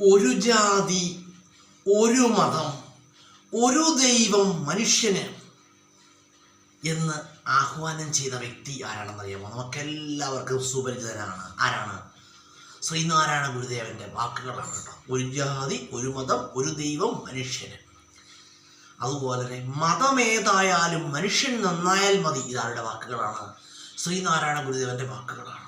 ഒരു ജാതി, ഒരു മതം, ഒരു ദൈവം മനുഷ്യന് എന്ന് ആഹ്വാനം ചെയ്ത വ്യക്തി ആരാണെന്നറിയാമോ? നമുക്കെല്ലാവർക്കും സുപരിചിതനാണ്. ആരാണ്? ശ്രീനാരായണ ഗുരുദേവന്റെ വാക്കുകളാണ് കേട്ടോ. ഒരു ജാതി, ഒരു മതം, ഒരു ദൈവം മനുഷ്യന്. അതുപോലെ തന്നെ മതമേതായാലും മനുഷ്യൻ നന്നായാൽ മതി. ഇതാരുടെ വാക്കുകളാണ്? ശ്രീനാരായണ ഗുരുദേവന്റെ വാക്കുകളാണ്.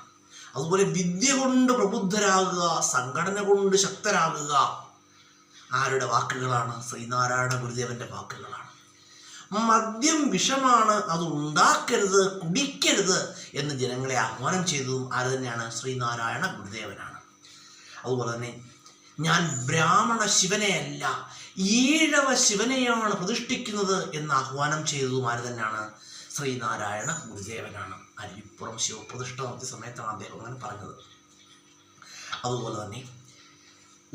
അതുപോലെ വിദ്യ കൊണ്ട് പ്രബുദ്ധരാകുക, സംഘടന കൊണ്ട് ശക്തരാകുക. ആരുടെ വാക്കുകളാണ്? ശ്രീനാരായണ ഗുരുദേവന്റെ വാക്കുകളാണ്. മദ്യം വിഷമാണ്, അത് ഉണ്ടാക്കരുത്, കുടിക്കരുത് എന്ന് ജനങ്ങളെ ആഹ്വാനം ചെയ്തതും ആര് തന്നെയാണ്? ശ്രീനാരായണ ഗുരുദേവനാണ്. അതുപോലെ തന്നെ ഞാൻ ബ്രാഹ്മണ ശിവനെയല്ല, ഈഴവ ശിവനെയാണ് പ്രതിഷ്ഠിക്കുന്നത് എന്ന് ആഹ്വാനം ചെയ്തതും ആര് തന്നെയാണ്? ശ്രീനാരായണ ഗുരുദേവനാണ്. അരുവിപ്പുറം ശിവപ്രതിഷ്ഠ നടത്തിയ സമയത്താണ് അദ്ദേഹം അങ്ങനെ പറഞ്ഞത്. അതുപോലെ തന്നെ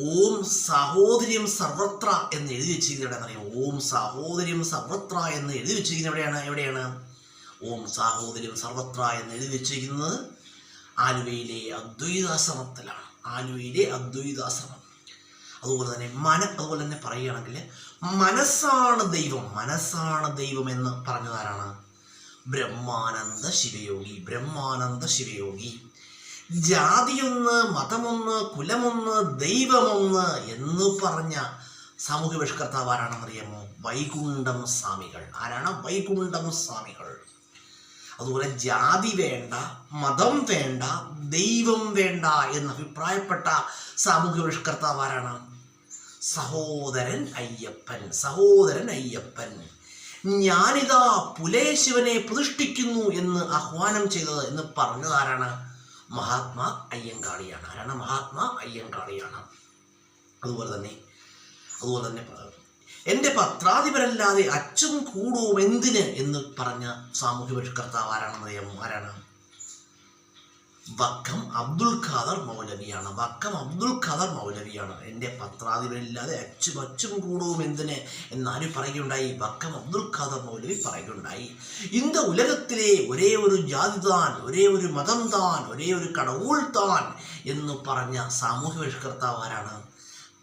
ഓം സാഹോദര്യം സർവത്ര എന്ന് എഴുതി വെച്ചിരിക്കുന്നത് എവിടെയാണെന്നറിയാം? ഓം സാഹോദര്യം സർവത്ര എന്ന് എഴുതി വെച്ചിരിക്കുന്നത് എവിടെയാണ്? ഓം സാഹോദര്യം സർവത്ര എന്ന് എഴുതി വെച്ചിരിക്കുന്നത് ആലുവയിലെ അദ്വൈതാശ്രമത്തിലാണ്. ആലുവയിലെ അദ്വൈതാശ്രമം. അതുപോലെ തന്നെ പറയുകയാണെങ്കിൽ മനസ്സാണ് ദൈവം, മനസ്സാണ് ദൈവം എന്ന് പറഞ്ഞതാരാണ്? ബ്രഹ്മാനന്ദ ശിവയോഗി. ബ്രഹ്മാനന്ദ ശിവയോഗി. ജാതിയൊന്ന്, മതമൊന്ന്, കുലമൊന്ന്, ദൈവമൊന്ന് എന്ന് പറഞ്ഞ സാമൂഹ്യ പരിഷ്കർത്താവ് ആരാണെന്നറിയാമോ? വൈകുണ്ഠം സ്വാമികൾ. ആരാണ്? വൈകുണ്ഠം സ്വാമികൾ. അതുപോലെ ജാതി വേണ്ട, മതം വേണ്ട, ദൈവം വേണ്ട എന്ന് അഭിപ്രായപ്പെട്ട സാമൂഹ്യ പരിഷ്കർത്താവ് ആരാണ്? സഹോദരൻ അയ്യപ്പൻ. സഹോദരൻ അയ്യപ്പൻ. ഞാനിതാ പുലയശിവനെ പ്രതിഷ്ഠിക്കുന്നു എന്ന് ആഹ്വാനം ചെയ്തത് എന്ന് പറഞ്ഞത് ആരാണ്? മഹാത്മാ അയ്യങ്കാളിയാണ്. ആരാണ്? മഹാത്മാ അയ്യങ്കാളിയാണ്. അതുപോലെ തന്നെ എൻ്റെ പത്രാധിപരല്ലാതെ അച്ഛൻ കൂടും എന്തിന് എന്ന് പറഞ്ഞ സാമൂഹ്യ പരിഷ്കർത്താവ് ആരാണെന്നറിയാമോ? ആരാണ്? വക്കം അബ്ദുൽ ഖാദർ മൗലവിയാണ്. വക്കം അബ്ദുൽ ഖാദർ മൗലവിയാണ്. എൻ്റെ പത്രാധിപരില്ലാതെ അച്ഛൻ കൂടും എന്തിന് എന്നാര് പറയുകയുണ്ടായി? വക്കം അബ്ദുൽ ഖാദർ മൗലവി പറയുകയുണ്ടായി. இந்த ഉലകത്തിലെ ഒരേ ഒരു ജാതി താൻ, ഒരേ ഒരു മതം താൻ, ഒരേ ഒരു കടവുൾ താൻ എന്ന് പറഞ്ഞ സാമൂഹ്യ പരിഷ്കർത്താവ് ആരാണ്?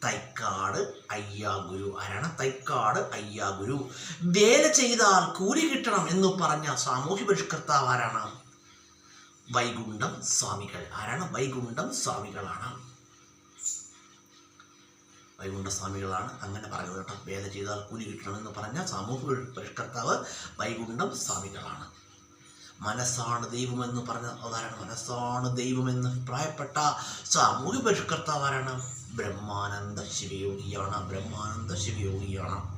തൈക്കാട് അയ്യാഗുരു. ആരാണ്? തൈക്കാട് അയ്യാഗുരു. വേല ചെയ്താൽ കൂലി കിട്ടണം എന്ന് പറഞ്ഞ സാമൂഹ്യ പരിഷ്കർത്താവ് ആരാണ്? വൈകുണ്ഠം സ്വാമികൾ. ആരാണ്? വൈകുണ്ഠം സ്വാമികളാണ്. വൈകുണ്ഠ സ്വാമികളാണ് അങ്ങനെ പറയുന്നത് കേട്ടോ. വേല ചെയ്താൽ കൂലി കിട്ടണമെന്ന് പറഞ്ഞ സാമൂഹ്യ പരിഷ്കർത്താവ് വൈകുണ്ഠം സ്വാമികളാണ്. മനസ്സാണ് ദൈവമെന്ന് പറഞ്ഞ അതാരാണ്? മനസ്സാണ് ദൈവമെന്ന് അഭിപ്രായപ്പെട്ട സാമൂഹ്യ പരിഷ്കർത്താവ് ആരാണ്? ബ്രഹ്മാനന്ദ ശിവയോഗിയാണ്. ബ്രഹ്മാനന്ദ ശിവയോഗിയാണ്.